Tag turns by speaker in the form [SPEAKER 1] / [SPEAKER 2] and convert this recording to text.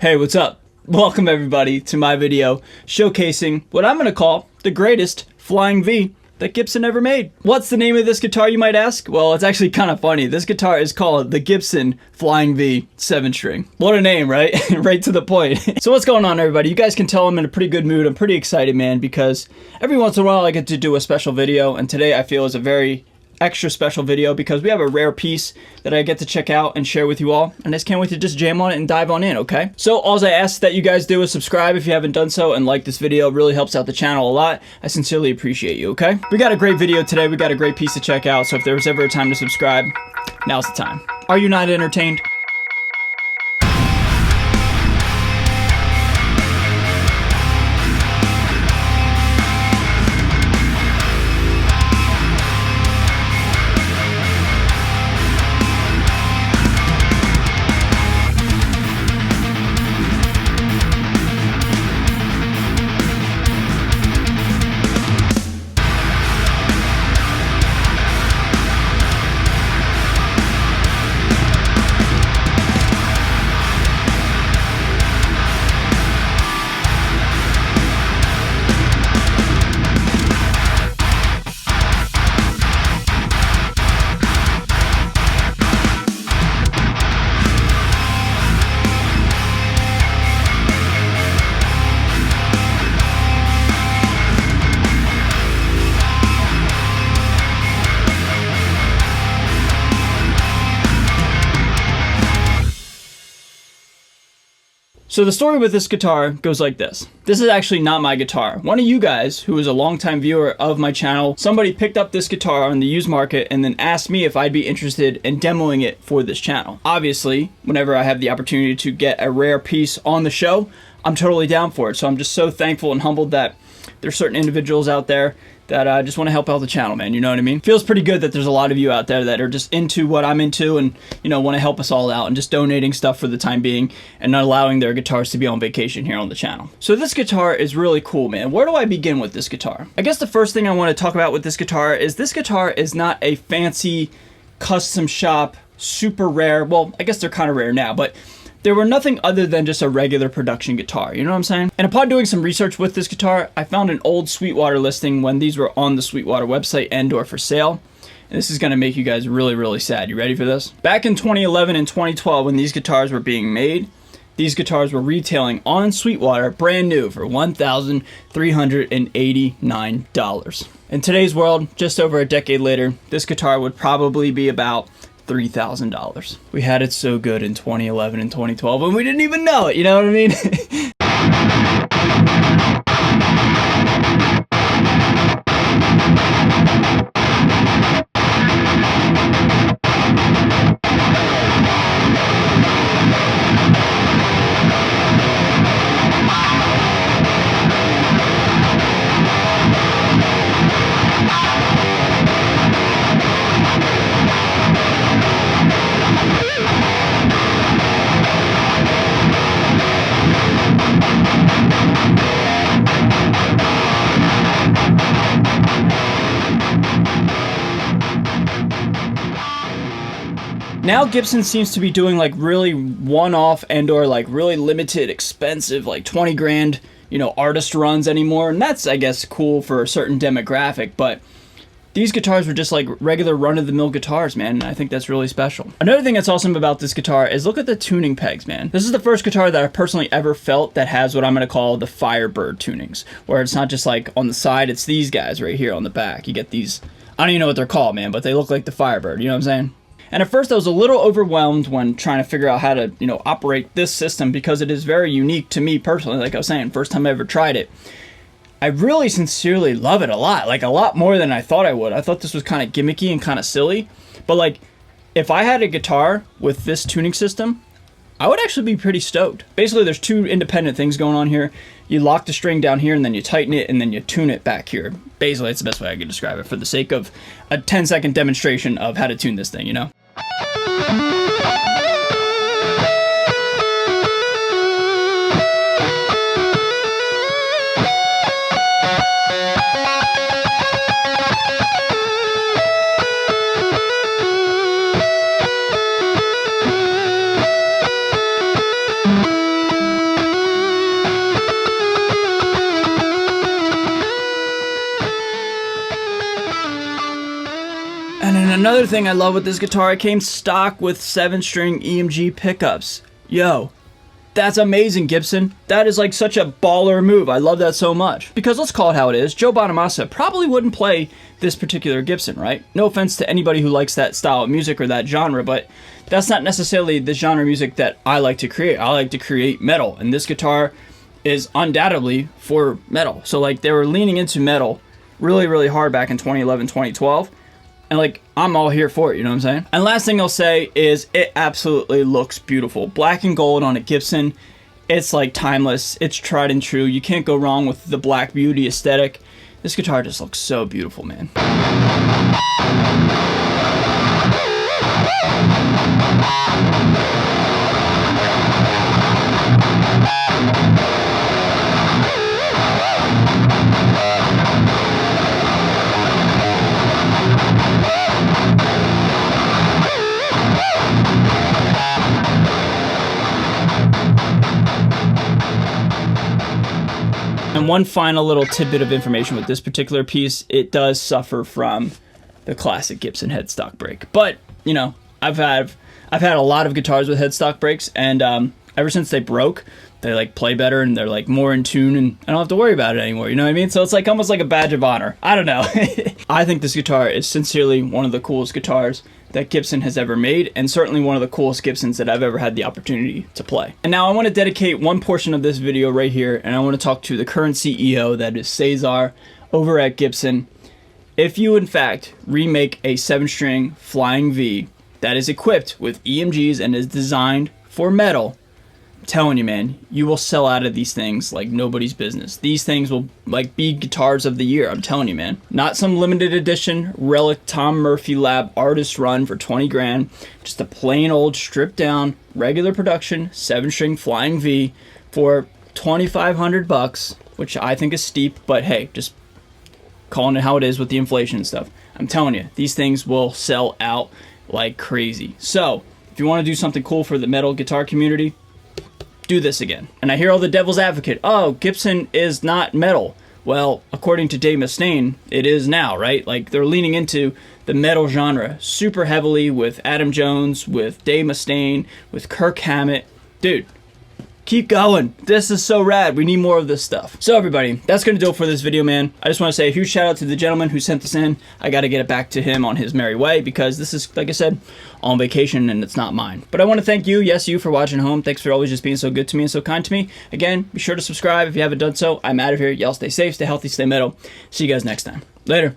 [SPEAKER 1] Hey, what's up? Welcome everybody to my video showcasing what I'm going to call the greatest Flying V that Gibson ever made. What's the name of this guitar, you might ask? Well, it's actually kind of funny. This guitar is called the Gibson Flying V 7-string. What a name, right? Right to the point. So what's going on, everybody? You guys can tell I'm in a pretty good mood. I'm pretty excited, man, because every once in a while I get to do a special video, and today I feel is a very extra special video because we have a rare piece that I get to check out and share with you all, and I just can't wait to just jam on it and dive on in, okay? So all I ask that you guys do is subscribe if you haven't done so, and like this video. It really helps out the channel a lot. I sincerely appreciate you, okay? We got a great video today. We got a great piece to check out, so if there was ever a time to subscribe, now's the time. Are you not entertained? So the story with this guitar goes like this. This is actually not my guitar. One of you guys, who is a longtime viewer of my channel, somebody picked up this guitar on the used market and then asked me if I'd be interested in demoing it for this channel. Obviously, whenever I have the opportunity to get a rare piece on the show, I'm totally down for it. So I'm just so thankful and humbled that there's certain individuals out there that just want to help out the channel, man. You know what I mean? Feels pretty good that there's a lot of you out there that are just into what I'm into and, you know, want to help us all out and just donating stuff for the time being and not allowing their guitars to be on vacation here on the channel. So this guitar is really cool, man. Where do I begin with this guitar? I guess the first thing I want to talk about with this guitar is not a fancy custom shop, super rare. Well, I guess they're kind of rare now, but they were nothing other than just a regular production guitar, you know what I'm saying? And upon doing some research with this guitar, I found an old Sweetwater listing when these were on the Sweetwater website and/or for sale. And this is gonna make you guys really, really sad. You ready for this? Back in 2011 and 2012, when these guitars were being made, these guitars were retailing on Sweetwater brand new for $1,389. In today's world, just over a decade later, this guitar would probably be about $3,000. We had it so good in 2011 and 2012 and we didn't even know it, you know what I mean? Now Gibson seems to be doing like really one-off and or like really limited, expensive, like 20 grand, you know, artist runs anymore. And that's, I guess, cool for a certain demographic, but these guitars were just like regular run-of-the-mill guitars, man, and I think that's really special. Another thing that's awesome about this guitar is look at the tuning pegs, man. This is the first guitar that I personally ever felt that has what I'm gonna call the Firebird tunings, where it's not just like on the side, it's these guys right here on the back. You get these, I don't even know what they're called, man, but they look like the Firebird, you know what I'm saying? And at first I was a little overwhelmed when trying to figure out how to, you know, operate this system because it is very unique to me personally. Like I was saying, first time I ever tried it. I really sincerely love it a lot, like a lot more than I thought I would. I thought this was kind of gimmicky and kind of silly, but like if I had a guitar with this tuning system, I would actually be pretty stoked. Basically, there's two independent things going on here. You lock the string down here and then you tighten it and then you tune it back here. Basically, it's the best way I could describe it for the sake of a 10-second demonstration of how to tune this thing, you know? Another thing I love with this guitar, it came stock with 7-string EMG pickups. Yo, that's amazing, Gibson. That is like such a baller move. I love that so much. Because let's call it how it is, Joe Bonamassa probably wouldn't play this particular Gibson, right? No offense to anybody who likes that style of music or that genre, but that's not necessarily the genre of music that I like to create. I like to create metal, and this guitar is undoubtedly for metal. So like they were leaning into metal really, really hard back in 2011, 2012. And like, I'm all here for it, you know what I'm saying? And last thing I'll say is it absolutely looks beautiful. Black and gold on a Gibson. It's like timeless. It's tried and true. You can't go wrong with the Black Beauty aesthetic. This guitar just looks so beautiful, man. And one final little tidbit of information with this particular piece, it does suffer from the classic Gibson headstock break. But, you know, I've had a lot of guitars with headstock breaks, and ever since they broke, they like play better and they're like more in tune, and I don't have to worry about it anymore, you know what I mean? So it's like almost like a badge of honor. I don't know. I think this guitar is sincerely one of the coolest guitars that Gibson has ever made, and certainly one of the coolest Gibsons that I've ever had the opportunity to play. And now I want to dedicate one portion of this video right here, and I want to talk to the current CEO, that is Cesar, over at Gibson. If you in fact remake a 7-string Flying V that is equipped with EMGs and is designed for metal, I'm telling you, man, you will sell out of these things like nobody's business. These things will like be guitars of the year. I'm telling you, man. Not some limited edition relic Tom Murphy Lab artist run for 20 grand. Just a plain old stripped down regular production 7-string Flying V for 2,500 bucks, which I think is steep, but hey, just calling it how it is with the inflation and stuff. I'm telling you, these things will sell out like crazy. So if you want to do something cool for the metal guitar community, do this again. And I hear all the devil's advocate, oh, Gibson is not metal. Well, according to Dave Mustaine, it is now, right? Like, they're leaning into the metal genre super heavily with Adam Jones, with Dave Mustaine, with Kirk Hammett. Dude, keep going. This is so rad. We need more of this stuff. So everybody, that's going to do it for this video, man. I just want to say a huge shout out to the gentleman who sent this in. I got to get it back to him on his merry way, because this is, like I said, on vacation and it's not mine. But I want to thank you, yes, you, for watching home. Thanks for always just being so good to me and so kind to me. Again, be sure to subscribe if you haven't done so. I'm out of here. Y'all stay safe, stay healthy, stay metal. See you guys next time. Later.